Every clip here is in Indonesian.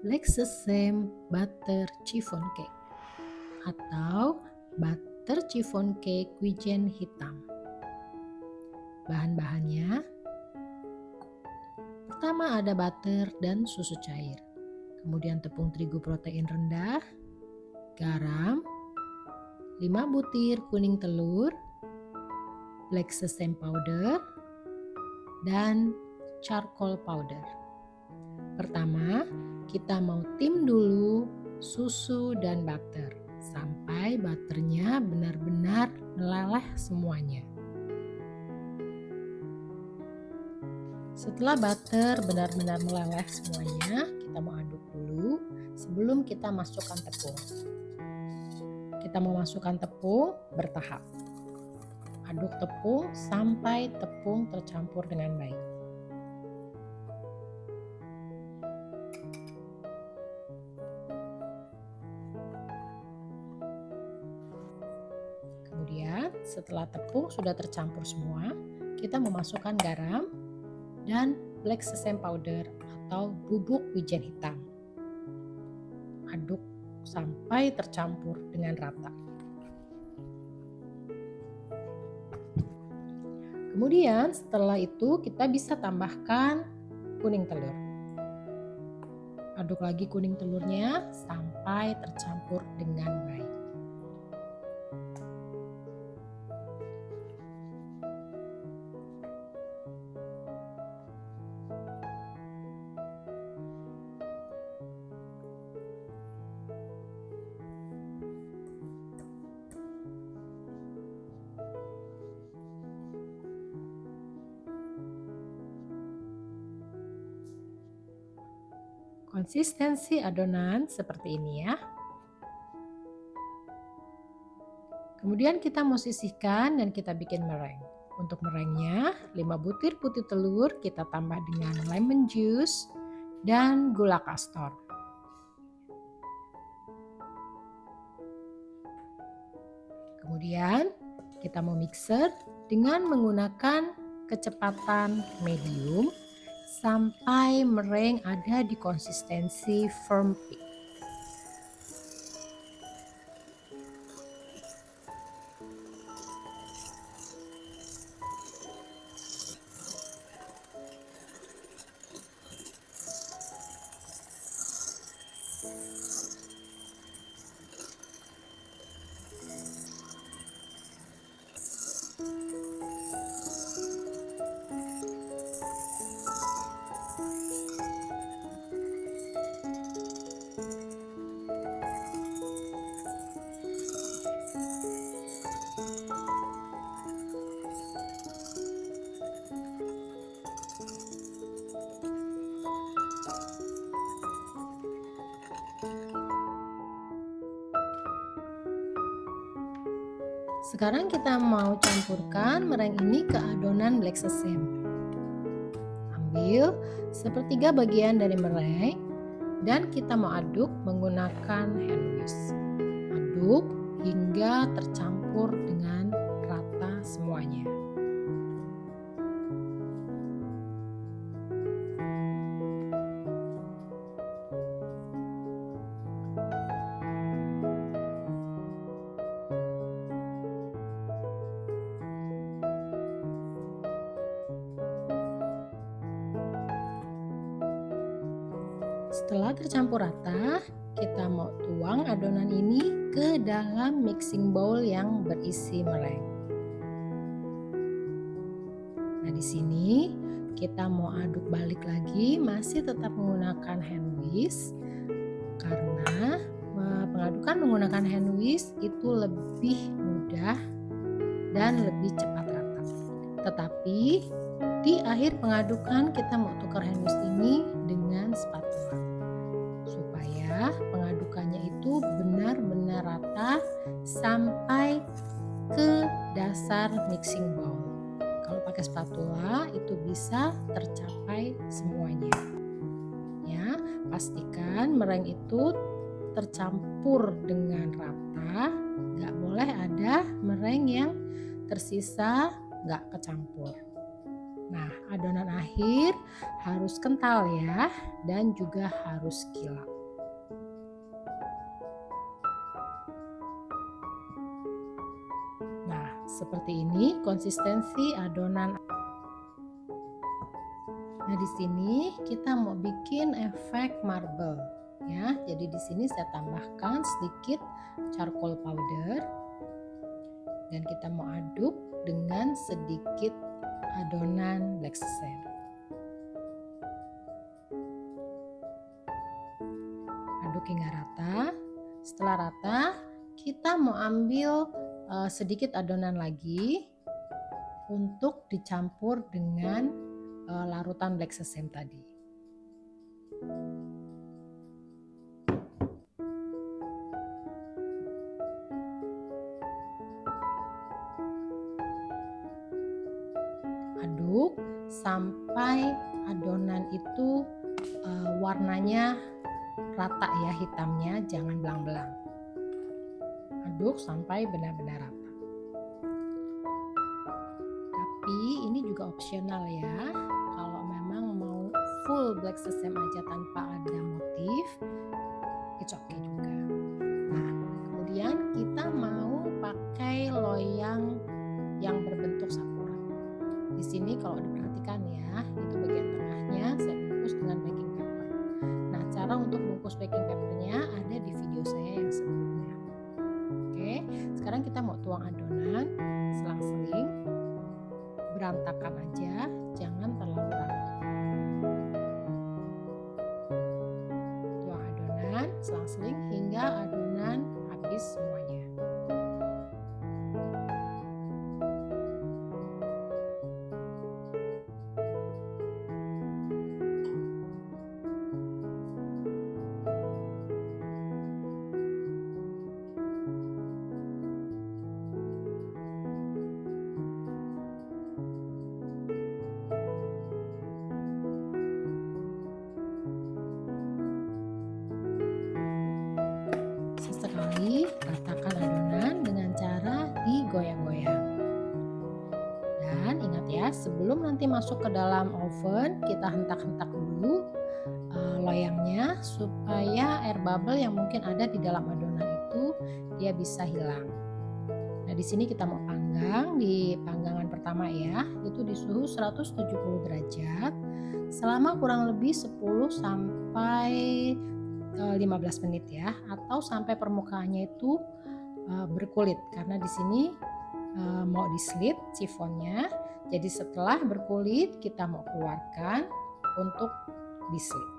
Black Sesame Butter Chiffon Cake atau Butter Chiffon Cake wijen hitam. Bahan-bahannya, pertama ada butter dan susu cair, kemudian tepung terigu protein rendah, garam, 5 butir kuning telur, black sesame powder, dan charcoal powder. Pertama, kita mau tim dulu susu dan butter sampai butternya benar-benar meleleh semuanya. Setelah butter benar-benar meleleh semuanya, kita mau aduk dulu sebelum kita masukkan tepung. Kita mau masukkan tepung bertahap. Aduk tepung sampai tepung tercampur dengan baik. Kemudian setelah tepung sudah tercampur semua, kita memasukkan garam dan black sesame powder atau bubuk wijen hitam. Aduk sampai tercampur dengan rata. Kemudian setelah itu kita bisa tambahkan kuning telur. Aduk lagi kuning telurnya sampai tercampur dengan baik. Konsistensi adonan seperti ini ya. Kemudian kita mau sisihkan dan kita bikin meringue. Untuk meringuenya, 5 butir putih telur kita tambah dengan lemon juice dan gula kastor. Kemudian kita mau mixer dengan menggunakan kecepatan medium sampai meringue ada di konsistensi firm peak. Sekarang kita mau campurkan meringue ini ke adonan black sesame. Ambil sepertiga bagian dari meringue dan kita mau aduk menggunakan hand whisk. Aduk hingga tercampur dengan rata semuanya. Setelah tercampur rata, kita mau tuang adonan ini ke dalam mixing bowl yang berisi meringue. Nah, di sini kita mau aduk balik lagi, masih tetap menggunakan hand whisk karena pengadukan menggunakan hand whisk itu lebih mudah dan lebih cepat rata. Tetapi di akhir pengadukan kita mau tukar hand whisk ini dengan spatula supaya pengadukannya itu benar-benar rata sampai ke dasar mixing bowl. Kalau pakai spatula itu bisa tercapai semuanya. Ya, pastikan meringue itu tercampur dengan rata, nggak boleh ada meringue yang tersisa nggak kecampur. Nah, adonan akhir harus kental ya, dan juga harus kilap. Seperti ini konsistensi adonan. Nah, di sini kita mau bikin efek marble ya. Jadi di sini saya tambahkan sedikit charcoal powder dan kita mau aduk dengan sedikit adonan black sesame. Aduk hingga rata. Setelah rata, kita mau ambil sedikit adonan lagi untuk dicampur dengan larutan black sesame tadi. Aduk sampai adonan itu warnanya rata ya, hitamnya, jangan belang-belang. Aduk sampai benar-benar rata. Tapi ini juga opsional ya. Kalau memang mau full black sesame aja tanpa ada motif, it's okay juga. Nah, kemudian kita mau pakai loyang yang berbentuk sakura. Di sini kalau diperhatikan ya, itu bagian tengahnya saya bungkus dengan baking paper. Nah, cara untuk bungkus baking papernya ada di video saya yang sebelumnya. Oke, sekarang kita mau tuang adonan, selang-seling, berantakan aja, jangan terlalu rapi. Tuang adonan, selang-seling hingga adonan habis semuanya. Sesekali ratakan adonan dengan cara digoyang-goyang. Dan ingat ya, sebelum nanti masuk ke dalam oven, kita hentak-hentak dulu loyangnya supaya air bubble yang mungkin ada di dalam adonan itu dia bisa hilang. Nah, di sini kita mau panggang di panggangan pertama ya, itu di suhu 170 derajat selama kurang lebih 10 sampai 15 menit ya, atau sampai permukaannya itu berkulit, karena di sini mau di slit chiffonnya. Jadi setelah berkulit kita mau keluarkan untuk di slit.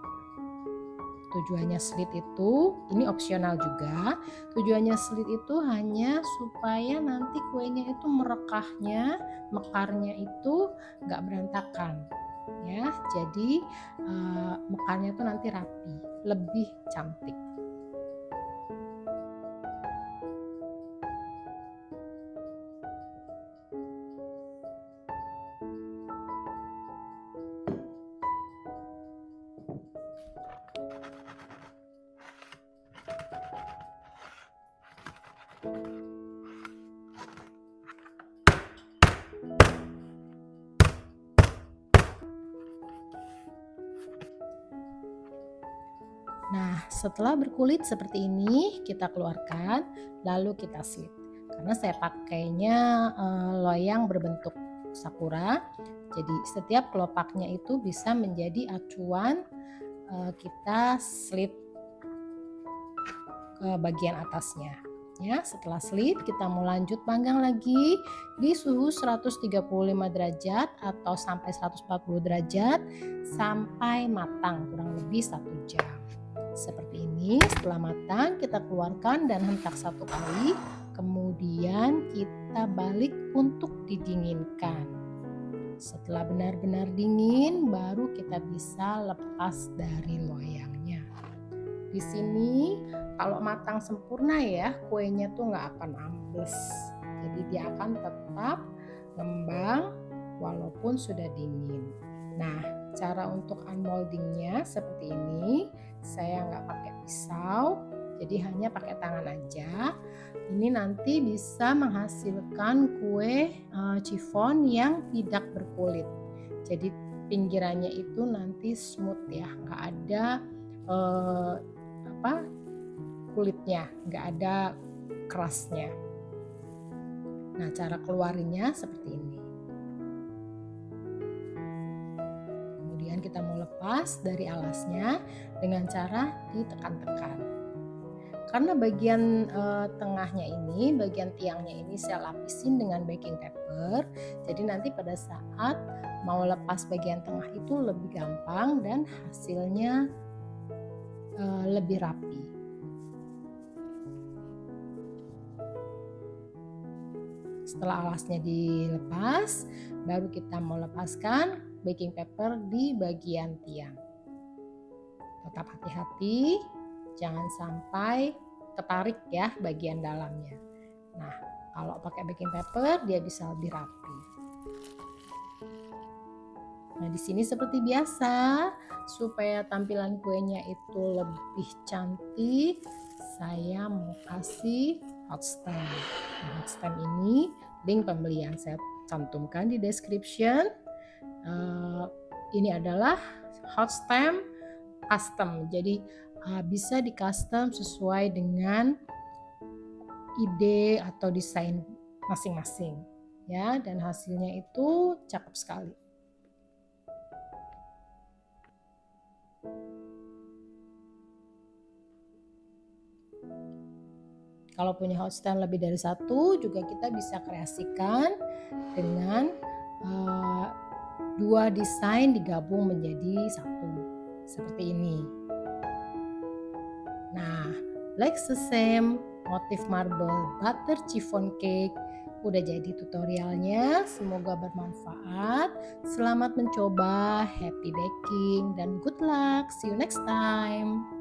Tujuannya slit itu, ini opsional juga, tujuannya slit itu hanya supaya nanti kuenya itu merekahnya, mekarnya itu nggak berantakan ya. Jadi mekarnya itu nanti rapi, lebih cantik. Nah, setelah berkulit seperti ini, kita keluarkan, lalu kita slit. Karena saya pakainya loyang berbentuk sakura, jadi setiap kelopaknya itu bisa menjadi acuan kita slit ke bagian atasnya. Ya, setelah slit kita mau lanjut panggang lagi di suhu 135 derajat atau sampai 140 derajat sampai matang, kurang lebih 1 jam. Seperti ini. Setelah matang kita keluarkan dan hentak 1 kali, kemudian kita balik untuk didinginkan. Setelah benar-benar dingin baru kita bisa lepas dari loyangnya. Di sini kalau matang sempurna ya, kuenya tuh nggak akan ambles. Jadi dia akan tetap ngembang walaupun sudah dingin. Nah, cara untuk unmoldingnya seperti ini. Saya nggak pakai pisau, jadi hanya pakai tangan aja. Ini nanti bisa menghasilkan kue chiffon yang tidak berkulit. Jadi pinggirannya itu nanti smooth ya, nggak ada kulitnya, nggak ada kerasnya. Nah, cara keluarinya seperti ini. Kemudian kita mau lepas dari alasnya dengan cara ditekan-tekan. Karena bagian tengahnya ini, bagian tiangnya ini saya lapisin dengan baking paper. Jadi nanti pada saat mau lepas bagian tengah itu lebih gampang dan hasilnya lebih rapi. Setelah alasnya dilepas, baru kita mau lepaskan baking paper di bagian tiang. Tetap hati-hati, jangan sampai ketarik ya bagian dalamnya. Nah, kalau pakai baking paper dia bisa lebih rapi. Nah, di sini seperti biasa, supaya tampilan kuenya itu lebih cantik, saya mau kasih hot stamp. Nah, hot stamp ini link pembelian saya cantumkan di description. Ini adalah hot stamp custom, jadi bisa di custom sesuai dengan ide atau desain masing-masing ya, dan hasilnya itu cakep sekali. Kalau punya hot stamp lebih dari satu juga kita bisa kreasikan dengan dua desain digabung menjadi satu seperti ini. Nah, Black Sesame motif marble butter chiffon cake udah jadi tutorialnya. Semoga bermanfaat. Selamat mencoba, happy baking dan good luck. See you next time.